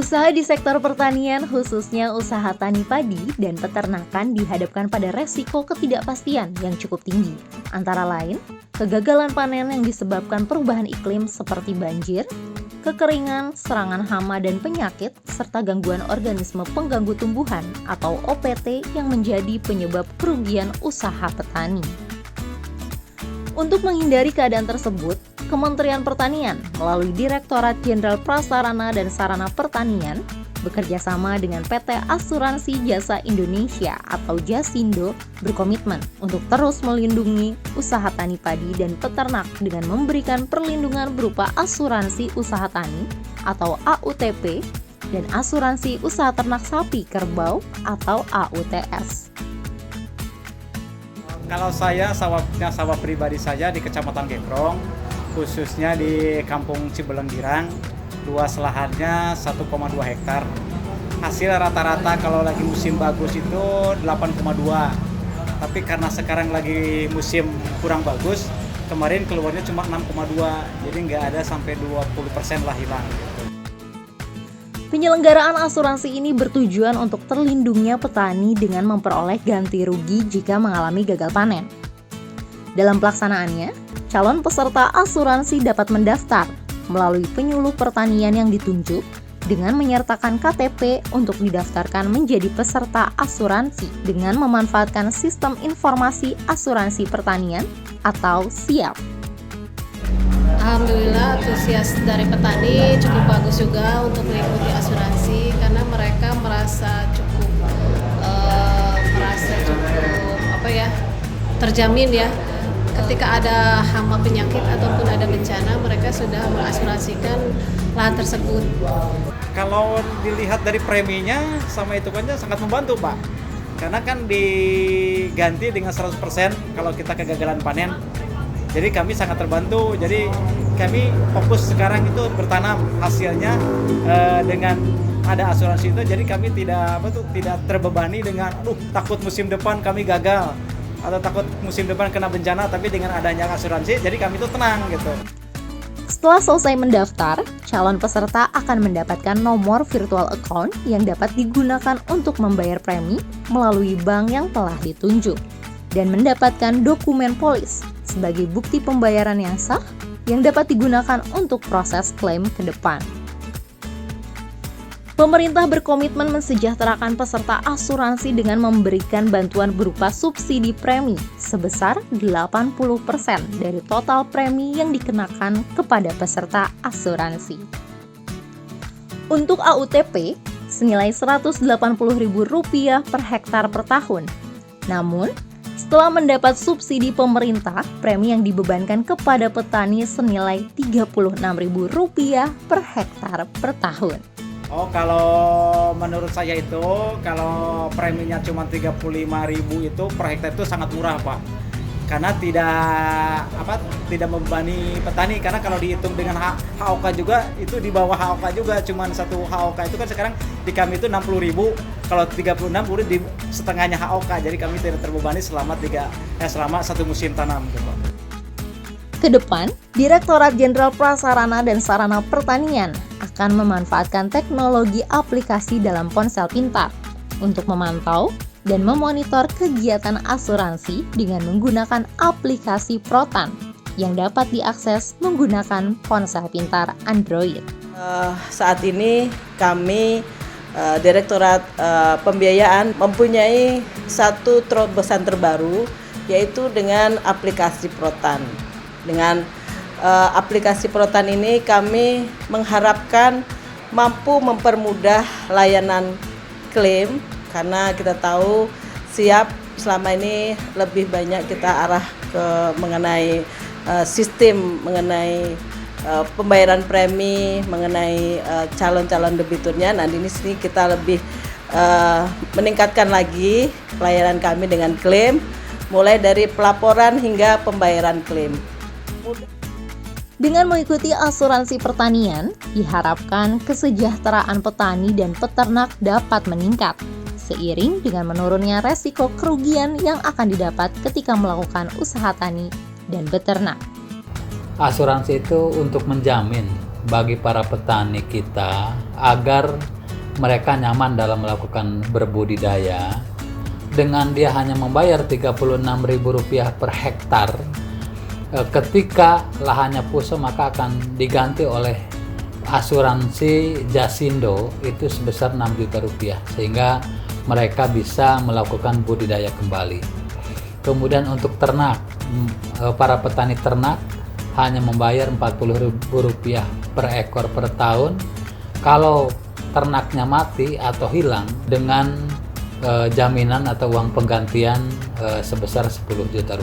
Usaha di sektor pertanian, khususnya usaha tani padi dan peternakan dihadapkan pada resiko ketidakpastian yang cukup tinggi. Antara lain, kegagalan panen yang disebabkan perubahan iklim seperti banjir, kekeringan, serangan hama dan penyakit, serta gangguan organisme pengganggu tumbuhan atau OPT yang menjadi penyebab kerugian usaha petani. Untuk menghindari keadaan tersebut, Kementerian Pertanian melalui Direktorat Jenderal Prasarana dan Sarana Pertanian bekerja sama dengan PT Asuransi Jasa Indonesia atau Jasindo berkomitmen untuk terus melindungi usaha tani padi dan peternak dengan memberikan perlindungan berupa asuransi usaha tani atau AUTP dan asuransi usaha ternak sapi kerbau atau AUTS. Kalau saya sawah pribadi saya di Kecamatan Gembrong, khususnya di Kampung Cibelenggirang, luas lahannya 1,2 hektar. Hasil rata-rata kalau lagi musim bagus itu 8,2. Tapi karena sekarang lagi musim kurang bagus, kemarin keluarnya cuma 6,2. Jadi nggak ada sampai 20% lah hilang. Penyelenggaraan asuransi ini bertujuan untuk terlindungnya petani dengan memperoleh ganti rugi jika mengalami gagal panen. Dalam pelaksanaannya, calon peserta asuransi dapat mendaftar melalui penyuluh pertanian yang ditunjuk dengan menyertakan KTP untuk didaftarkan menjadi peserta asuransi dengan memanfaatkan Sistem Informasi Asuransi Pertanian atau SIAP. Alhamdulillah antusias dari petani cukup bagus juga untuk mengikuti asuransi karena mereka merasa cukup terjamin ya. Ketika ada hama penyakit ataupun ada bencana, mereka sudah mengasuransikan lahan tersebut. Kalau dilihat dari preminya sama hitungannya sangat membantu, Pak. Karena kan diganti dengan 100% kalau kita kegagalan panen. Jadi kami sangat terbantu. Jadi kami fokus sekarang itu bertanam, hasilnya dengan ada asuransi itu. Jadi kami tidak terbebani dengan takut musim depan kami gagal atau takut musim depan kena bencana, tapi dengan adanya asuransi jadi kami itu tenang gitu. Setelah selesai mendaftar, calon peserta akan mendapatkan nomor virtual account yang dapat digunakan untuk membayar premi melalui bank yang telah ditunjuk dan mendapatkan dokumen polis sebagai bukti pembayaran yang sah yang dapat digunakan untuk proses klaim ke depan. Pemerintah berkomitmen mensejahterakan peserta asuransi dengan memberikan bantuan berupa subsidi premi sebesar 80% dari total premi yang dikenakan kepada peserta asuransi. Untuk AUTP, senilai Rp180.000 per hektar per tahun. Namun, setelah mendapat subsidi pemerintah, premi yang dibebankan kepada petani senilai Rp36.000 per hektar per tahun. Kalau menurut saya itu kalau preminya cuma 35.000 itu per hektar itu sangat murah, Pak. Karena tidak membebani petani, karena kalau dihitung dengan HOK juga itu di bawah HOK juga, cuma satu HOK itu kan sekarang di kami itu 60.000, kalau 36 udah di setengahnya HOK. Jadi kami tidak terbebani selama satu musim tanam gitu. Ke depan, Direktorat Jenderal Prasarana dan Sarana Pertanian akan memanfaatkan teknologi aplikasi dalam ponsel pintar untuk memantau dan memonitor kegiatan asuransi dengan menggunakan aplikasi Protan yang dapat diakses menggunakan ponsel pintar Android. Saat ini kami Direktorat Pembiayaan mempunyai satu terobosan terbaru, yaitu dengan aplikasi Protan. Dengan aplikasi Protan ini kami mengharapkan mampu mempermudah layanan klaim, karena kita tahu SIAP selama ini lebih banyak kita arah ke mengenai sistem, mengenai pembayaran premi, mengenai calon-calon debiturnya. Nah, di sini kita lebih meningkatkan lagi pelayanan kami dengan klaim, mulai dari pelaporan hingga pembayaran klaim. Dengan mengikuti asuransi pertanian, diharapkan kesejahteraan petani dan peternak dapat meningkat, seiring dengan menurunnya resiko kerugian yang akan didapat ketika melakukan usaha tani dan beternak. Asuransi itu untuk menjamin bagi para petani kita agar mereka nyaman dalam melakukan berbudidaya, dengan dia hanya membayar Rp36.000 per hektar, ketika lahannya puso maka akan diganti oleh asuransi Jasindo itu sebesar Rp6 juta, sehingga mereka bisa melakukan budidaya kembali. Kemudian untuk ternak, para petani ternak hanya membayar Rp40.000 per ekor per tahun. Kalau ternaknya mati atau hilang, dengan jaminan atau uang penggantian sebesar Rp10 juta.